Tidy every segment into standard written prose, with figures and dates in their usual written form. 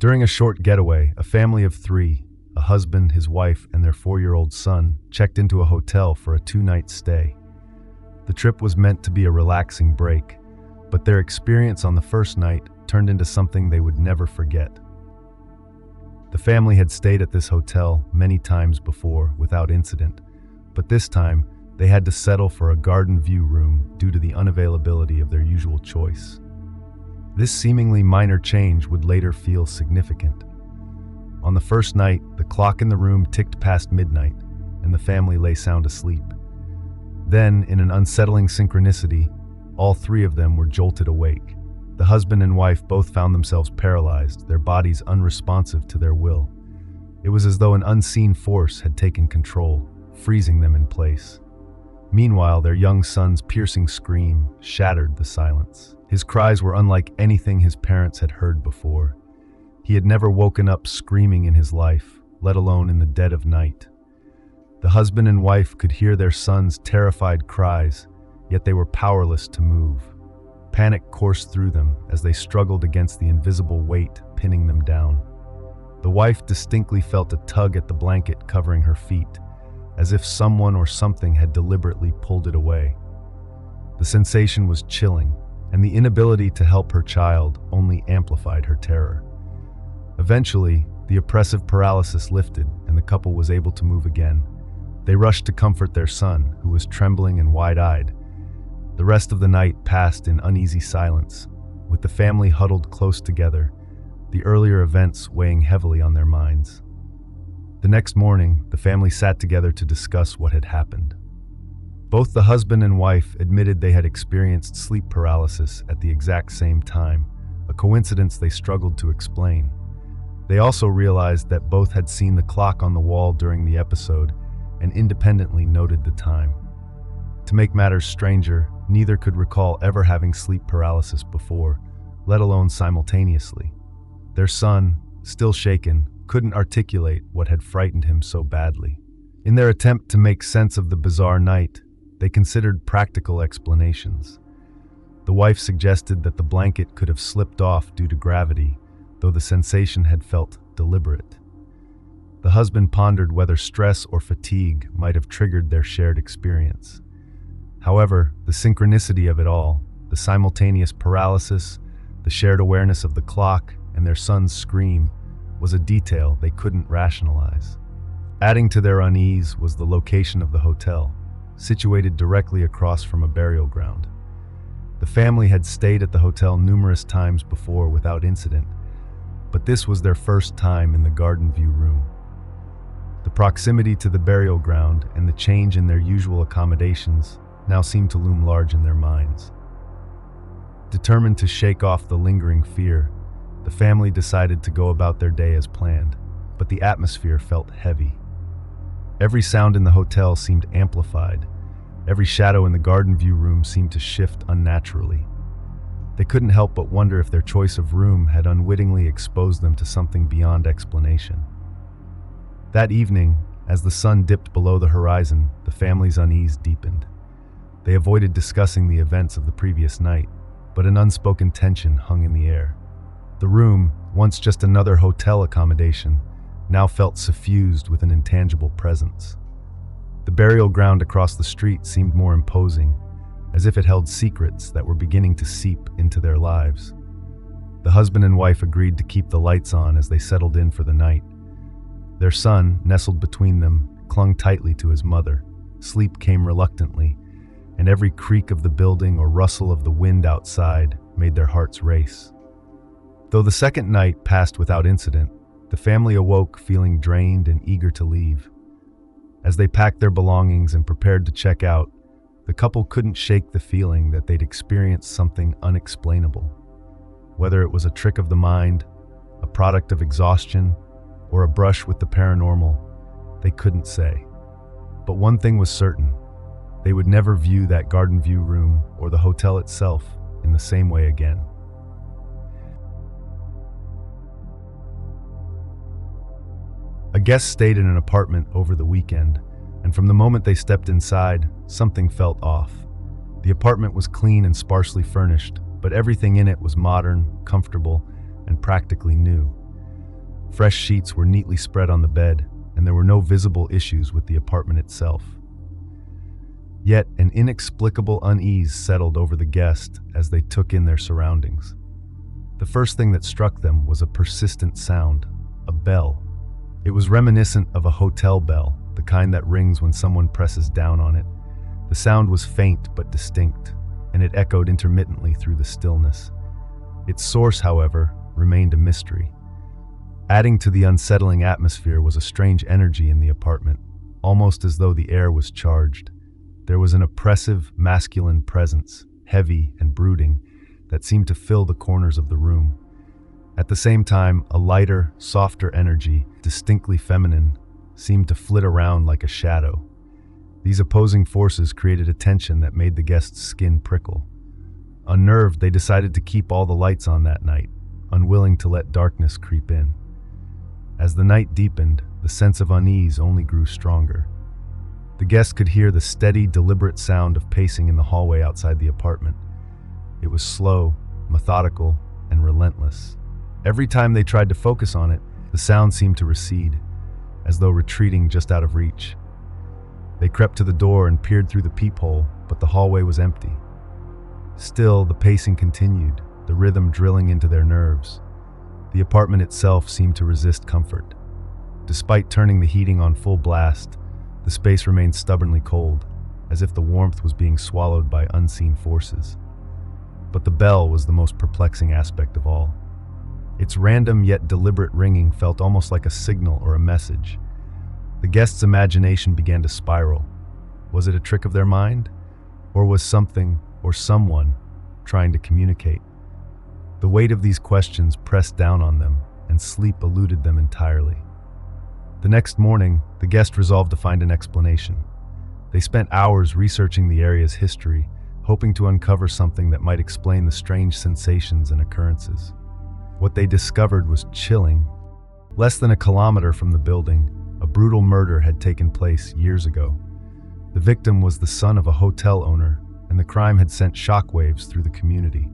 During a short getaway, a family of three, a husband, his wife, and their 4-year-old son, checked into a hotel for a 2-night stay. The trip was meant to be a relaxing break, but their experience on the first night turned into something they would never forget. The family had stayed at this hotel many times before without incident, but this time they had to settle for a garden view room due to the unavailability of their usual choice. This seemingly minor change would later feel significant. On the first night, the clock in the room ticked past midnight, and the family lay sound asleep. Then, in an unsettling synchronicity, all three of them were jolted awake. The husband and wife both found themselves paralyzed, their bodies unresponsive to their will. It was as though an unseen force had taken control, freezing them in place. Meanwhile, their young son's piercing scream shattered the silence. His cries were unlike anything his parents had heard before. He had never woken up screaming in his life, let alone in the dead of night. The husband and wife could hear their son's terrified cries, yet they were powerless to move. Panic coursed through them as they struggled against the invisible weight pinning them down. The wife distinctly felt a tug at the blanket covering her feet, as if someone or something had deliberately pulled it away. The sensation was chilling, and the inability to help her child only amplified her terror. Eventually, the oppressive paralysis lifted and the couple was able to move again. They rushed to comfort their son, who was trembling and wide-eyed. The rest of the night passed in uneasy silence, with the family huddled close together, the earlier events weighing heavily on their minds. The next morning, the family sat together to discuss what had happened. Both the husband and wife admitted they had experienced sleep paralysis at the exact same time, a coincidence they struggled to explain. They also realized that both had seen the clock on the wall during the episode and independently noted the time. To make matters stranger, neither could recall ever having sleep paralysis before, let alone simultaneously. Their son, still shaken, couldn't articulate what had frightened him so badly. In their attempt to make sense of the bizarre night, they considered practical explanations. The wife suggested that the blanket could have slipped off due to gravity, though the sensation had felt deliberate. The husband pondered whether stress or fatigue might have triggered their shared experience. However, the synchronicity of it all, the simultaneous paralysis, the shared awareness of the clock, and their son's scream, was a detail they couldn't rationalize. Adding to their unease was the location of the hotel, situated directly across from a burial ground. The family had stayed at the hotel numerous times before without incident, but this was their first time in the garden view room. The proximity to the burial ground and the change in their usual accommodations now seemed to loom large in their minds. Determined to shake off the lingering fear, the family decided to go about their day as planned, but the atmosphere felt heavy. Every sound in the hotel seemed amplified. Every shadow in the garden view room seemed to shift unnaturally. They couldn't help but wonder if their choice of room had unwittingly exposed them to something beyond explanation. That evening, as the sun dipped below the horizon, the family's unease deepened. They avoided discussing the events of the previous night, but an unspoken tension hung in the air. The room, once just another hotel accommodation, now felt suffused with an intangible presence. The burial ground across the street seemed more imposing, as if it held secrets that were beginning to seep into their lives. The husband and wife agreed to keep the lights on as they settled in for the night. Their son, nestled between them, clung tightly to his mother. Sleep came reluctantly, and every creak of the building or rustle of the wind outside made their hearts race. Though the second night passed without incident, the family awoke feeling drained and eager to leave. As they packed their belongings and prepared to check out, the couple couldn't shake the feeling that they'd experienced something unexplainable. Whether it was a trick of the mind, a product of exhaustion, or a brush with the paranormal, they couldn't say. But one thing was certain: they would never view that garden view room or the hotel itself in the same way again. A guest stayed in an apartment over the weekend, and from the moment they stepped inside, something felt off. The apartment was clean and sparsely furnished, but everything in it was modern, comfortable, and practically new. Fresh sheets were neatly spread on the bed, and there were no visible issues with the apartment itself. Yet an inexplicable unease settled over the guest as they took in their surroundings. The first thing that struck them was a persistent sound, a bell. It was reminiscent of a hotel bell, the kind that rings when someone presses down on it. The sound was faint but distinct, and it echoed intermittently through the stillness. Its source, however, remained a mystery. Adding to the unsettling atmosphere was a strange energy in the apartment, almost as though the air was charged. There was an oppressive, masculine presence, heavy and brooding, that seemed to fill the corners of the room. At the same time, a lighter, softer energy, distinctly feminine, seemed to flit around like a shadow. These opposing forces created a tension that made the guest's skin prickle. Unnerved, they decided to keep all the lights on that night, unwilling to let darkness creep in. As the night deepened, the sense of unease only grew stronger. The guest could hear the steady, deliberate sound of pacing in the hallway outside the apartment. It was slow, methodical, and relentless. Every time they tried to focus on it, the sound seemed to recede, as though retreating just out of reach. They crept to the door and peered through the peephole, but the hallway was empty. Still, the pacing continued, the rhythm drilling into their nerves. The apartment itself seemed to resist comfort. Despite turning the heating on full blast, the space remained stubbornly cold, as if the warmth was being swallowed by unseen forces. But the bell was the most perplexing aspect of all. Its random yet deliberate ringing felt almost like a signal or a message. The guest's imagination began to spiral. Was it a trick of their mind? Or was something, or someone, trying to communicate? The weight of these questions pressed down on them, and sleep eluded them entirely. The next morning, the guest resolved to find an explanation. They spent hours researching the area's history, hoping to uncover something that might explain the strange sensations and occurrences. What they discovered was chilling. Less than a kilometer from the building, a brutal murder had taken place years ago. The victim was the son of a hotel owner, and the crime had sent shockwaves through the community.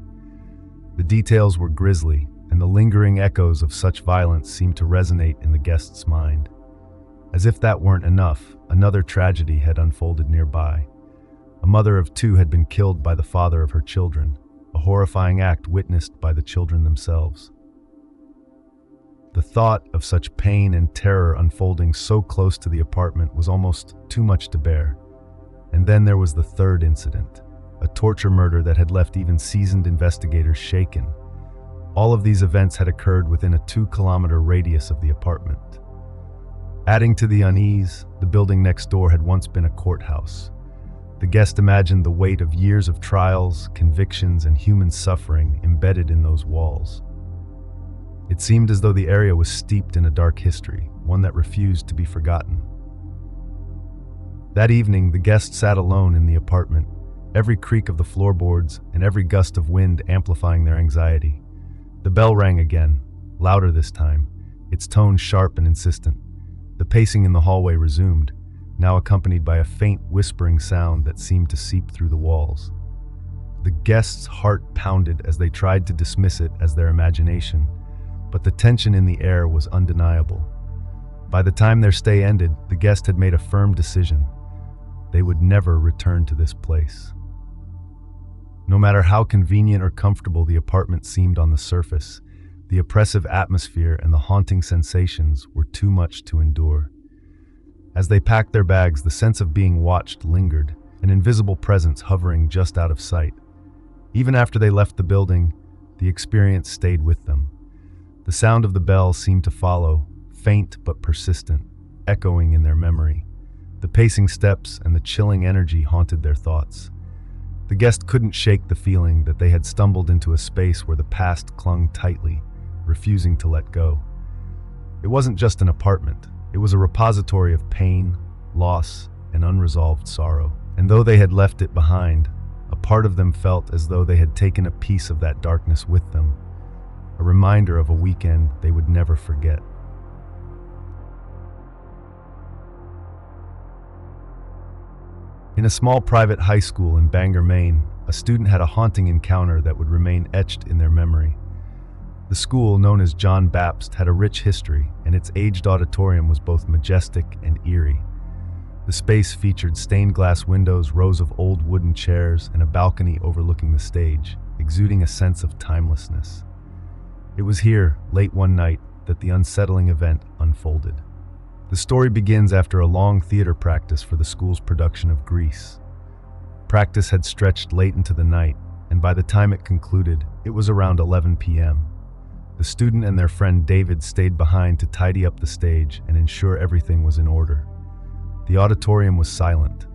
The details were grisly, and the lingering echoes of such violence seemed to resonate in the guest's mind. As if that weren't enough, another tragedy had unfolded nearby. A mother of two had been killed by the father of her children, a horrifying act witnessed by the children themselves. The thought of such pain and terror unfolding so close to the apartment was almost too much to bear. And then there was the third incident, a torture murder that had left even seasoned investigators shaken. All of these events had occurred within a 2-kilometer radius of the apartment. Adding to the unease, the building next door had once been a courthouse. The guest imagined the weight of years of trials, convictions, and human suffering embedded in those walls. It seemed as though the area was steeped in a dark history, one that refused to be forgotten. That evening, the guest sat alone in the apartment, every creak of the floorboards and every gust of wind amplifying their anxiety. The bell rang again, louder this time, its tone sharp and insistent. The pacing in the hallway resumed, now accompanied by a faint whispering sound that seemed to seep through the walls. The guest's heart pounded as they tried to dismiss it as their imagination, but the tension in the air was undeniable. By the time their stay ended, the guest had made a firm decision. They would never return to this place. No matter how convenient or comfortable the apartment seemed on the surface, the oppressive atmosphere and the haunting sensations were too much to endure. As they packed their bags, the sense of being watched lingered, an invisible presence hovering just out of sight. Even after they left the building, the experience stayed with them. The sound of the bell seemed to follow, faint but persistent, echoing in their memory. The pacing steps and the chilling energy haunted their thoughts. The guest couldn't shake the feeling that they had stumbled into a space where the past clung tightly, refusing to let go. It wasn't just an apartment. It was a repository of pain, loss, and unresolved sorrow. And though they had left it behind, a part of them felt as though they had taken a piece of that darkness with them, a reminder of a weekend they would never forget. In a small private high school in Bangor, Maine, a student had a haunting encounter that would remain etched in their memory. The school, known as John Baptist, had a rich history, and its aged auditorium was both majestic and eerie. The space featured stained glass windows, rows of old wooden chairs, and a balcony overlooking the stage, exuding a sense of timelessness. It was here, late one night, that the unsettling event unfolded. The story begins after a long theater practice for the school's production of Grease. Practice had stretched late into the night, and by the time it concluded, it was around 11 p.m. The student and their friend David stayed behind to tidy up the stage and ensure everything was in order. The auditorium was silent,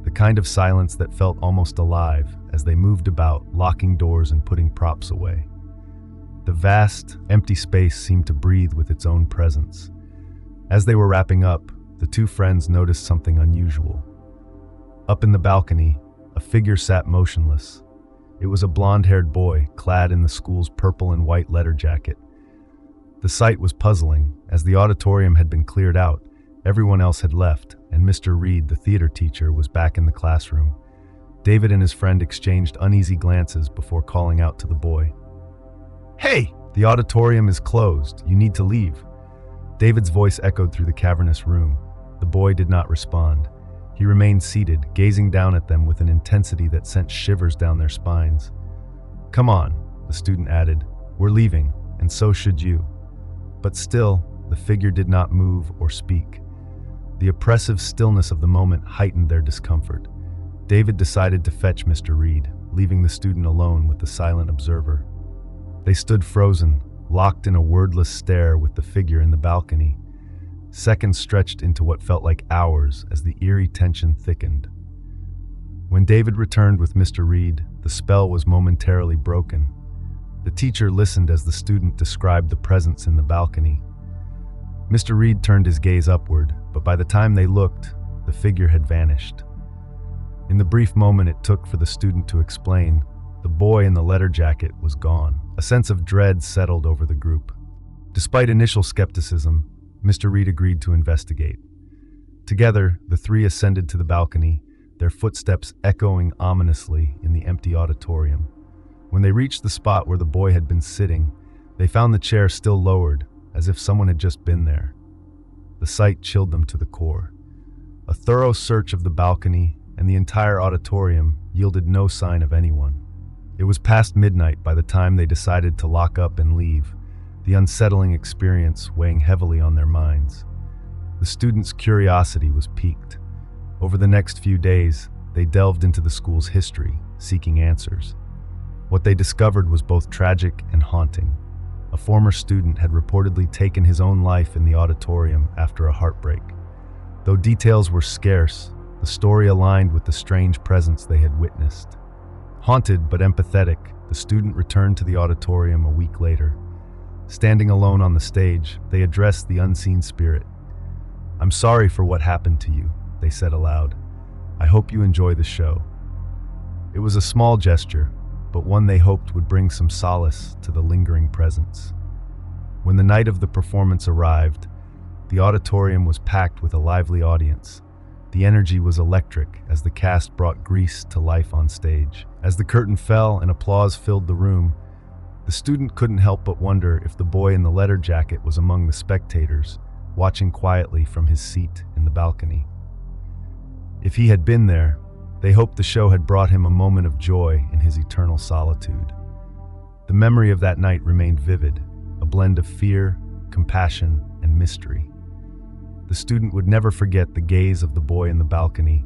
the kind of silence that felt almost alive as they moved about, locking doors and putting props away. The vast, empty space seemed to breathe with its own presence. As they were wrapping up, the two friends noticed something unusual. Up in the balcony, a figure sat motionless. It was a blonde-haired boy, clad in the school's purple and white letter jacket. The sight was puzzling, as the auditorium had been cleared out, everyone else had left, and Mr. Reed, the theater teacher, was back in the classroom. David and his friend exchanged uneasy glances before calling out to the boy. "Hey! The auditorium is closed. You need to leave." David's voice echoed through the cavernous room. The boy did not respond. He remained seated, gazing down at them with an intensity that sent shivers down their spines. "Come on," the student added. "We're leaving, and so should you." But still, the figure did not move or speak. The oppressive stillness of the moment heightened their discomfort. David decided to fetch Mr. Reed, leaving the student alone with the silent observer. They stood frozen, locked in a wordless stare with the figure in the balcony. Seconds stretched into what felt like hours as the eerie tension thickened. When David returned with Mr. Reed, the spell was momentarily broken. The teacher listened as the student described the presence in the balcony. Mr. Reed turned his gaze upward, but by the time they looked, the figure had vanished. In the brief moment it took for the student to explain, the boy in the letter jacket was gone. A sense of dread settled over the group. Despite initial skepticism, Mr. Reed agreed to investigate. Together, the three ascended to the balcony, their footsteps echoing ominously in the empty auditorium. When they reached the spot where the boy had been sitting, they found the chair still lowered, as if someone had just been there. The sight chilled them to the core. A thorough search of the balcony and the entire auditorium yielded no sign of anyone. It was past midnight by the time they decided to lock up and leave, the unsettling experience weighing heavily on their minds. The students' curiosity was piqued. Over the next few days, they delved into the school's history, seeking answers. What they discovered was both tragic and haunting. A former student had reportedly taken his own life in the auditorium after a heartbreak. Though details were scarce, the story aligned with the strange presence they had witnessed. Haunted but empathetic, the student returned to the auditorium a week later. Standing alone on the stage, they addressed the unseen spirit. "I'm sorry for what happened to you," they said aloud. "I hope you enjoy the show." It was a small gesture, but one they hoped would bring some solace to the lingering presence. When the night of the performance arrived, the auditorium was packed with a lively audience. The energy was electric as the cast brought Grease to life on stage. As the curtain fell and applause filled the room, the student couldn't help but wonder if the boy in the letter jacket was among the spectators, watching quietly from his seat in the balcony. If he had been there, they hoped the show had brought him a moment of joy in his eternal solitude. The memory of that night remained vivid, a blend of fear, compassion, and mystery. The student would never forget the gaze of the boy in the balcony,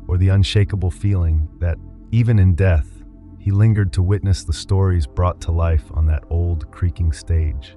or the unshakable feeling that, even in death, he lingered to witness the stories brought to life on that old, creaking stage.